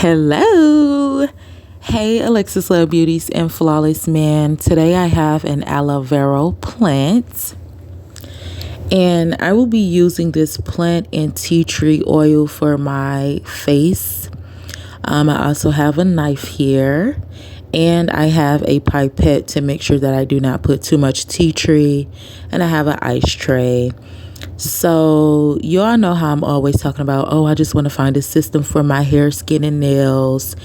Hello. Hey, Alexis Love Beauties and Flawless Man. Today I have an aloe vera plant. And I will be using this plant and tea tree oil for my face. I also have a knife here. And I have a pipette to make sure that I do not put too much tea tree. And I have an ice tray. So you all know how I'm always talking about, oh, I just want to find a system for my hair, skin, and nails.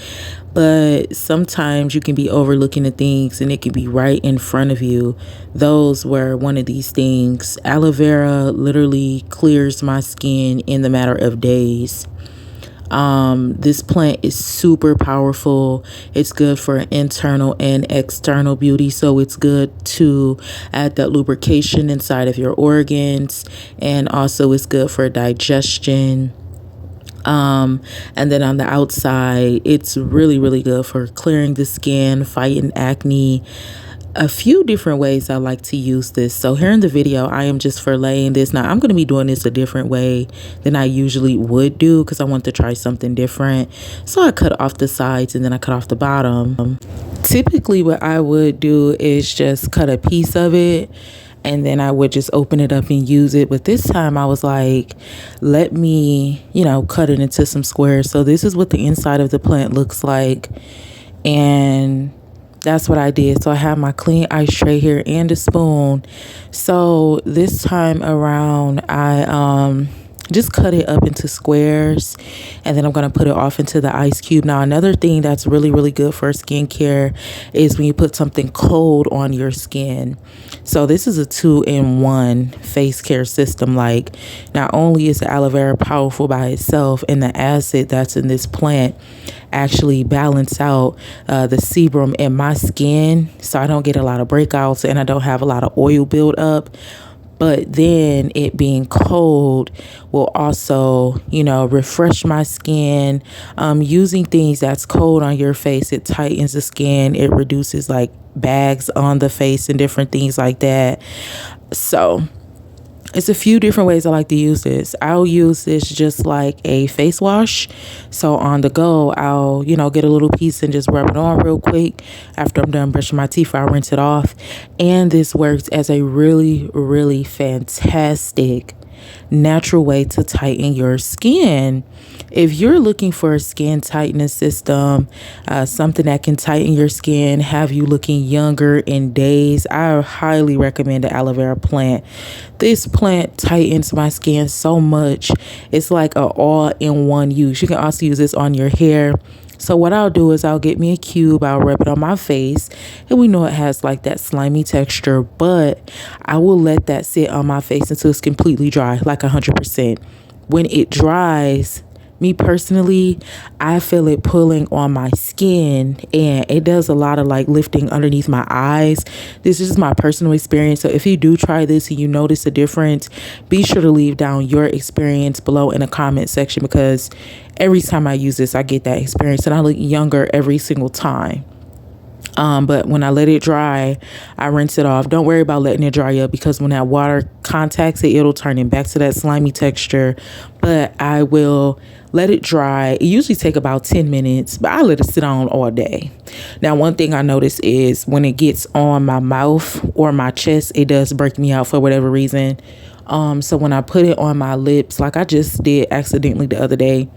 But sometimes you can be overlooking the things and it can be right in front of you. Those were one of these things. Aloe vera literally clears my skin in the matter of days. This plant is super powerful. It's good for internal and external beauty. So it's good to add that lubrication inside of your organs. And also it's good for digestion. And then on the outside, it's really good for clearing the skin, fighting acne. A few different ways I like to use this. So here in the video, I am just filleting this. Now I'm going to be doing this a different way than I usually would do because I want to try something different. So I cut off the sides and then I cut off the bottom. Typically what I would do is just cut a piece of it and then I would just open it up and use it. But this time I was like, let me, cut it into some squares. So this is what the inside of the plant looks like. And that's what I did. So I have my clean ice tray here and a spoon. So this time around, I just cut it up into squares and then I'm going to put it off into the ice cube. Now, another thing that's really good for skincare is when you put something cold on your skin. So this is a 2-in-1 face care system. Like, not only is the aloe vera powerful by itself, and the acid that's in this plant actually balance out the sebum in my skin, so I don't get a lot of breakouts and I don't have a lot of oil build up. But then it being cold will also, refresh my skin. Using things that's cold on your face, it tightens the skin. It reduces like bags on the face and different things like that. So it's a few different ways I like to use this. I'll use this just like a face wash. So on the go, I'll, get a little piece and just rub it on real quick. After I'm done brushing my teeth, I'll rinse it off. And this works as a really fantastic natural way to tighten your skin. If you're looking for a skin tightening system, something that can tighten your skin, have you looking younger in days, I highly recommend the aloe vera plant. This plant tightens my skin so much. It's like an all-in-one use. You can also use this on your hair. So what I'll do is I'll get me a cube, I'll rub it on my face, and we know it has like that slimy texture, but I will let that sit on my face until it's completely dry, like 100%. When it dries, me personally, I feel it pulling on my skin and it does a lot of like lifting underneath my eyes. This is my personal experience. So if you do try this and you notice a difference, be sure to leave down your experience below in the comment section, because every time I use this, I get that experience and I look younger every single time. But when I let it dry, I rinse it off. Don't worry about letting it dry up, because when that water contacts it, it'll turn it back to that slimy texture. But I will let it dry. It usually take about 10 minutes, but I let it sit on all day. Now, one thing I notice is when it gets on my mouth or my chest, it does break me out for whatever reason. So when I put it on my lips, like I just did accidentally the other day,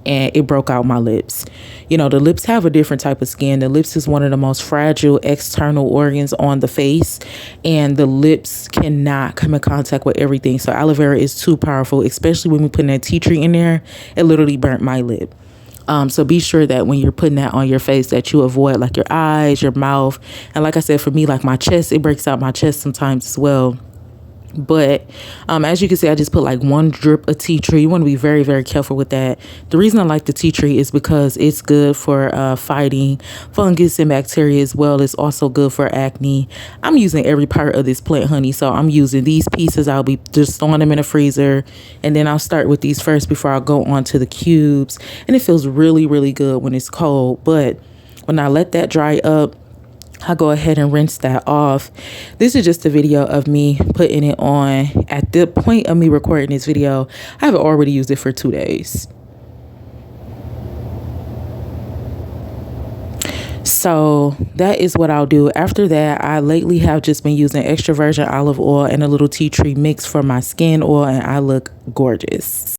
and it broke out my lips. The lips have a different type of skin. The lips is one of the most fragile external organs on the face, and the lips cannot come in contact with everything. So aloe vera is too powerful, especially when we put that tea tree in there. It literally burnt my lip. So be sure that when you're putting that on your face, that you avoid like your eyes, your mouth. And like I said, for me, like my chest, it breaks out my chest sometimes as well. But as you can see, I just put like 1 drip of tea tree. You want to be very careful with that. The reason I like the tea tree is because it's good for fighting fungus and bacteria as well. It's also good for acne. I'm using every part of this plant, honey. So I'm using these pieces. I'll be just throwing them in the freezer, and then I'll start with these first before I go on to the cubes. And it feels really good when it's cold. But when I let that dry up, I'll go ahead and rinse that off. This is just a video of me putting it on. At the point of me recording this video, I've already used it for 2 days. So that is what I'll do. After that, I lately have just been using extra virgin olive oil and a little tea tree mix for my skin oil, and I look gorgeous.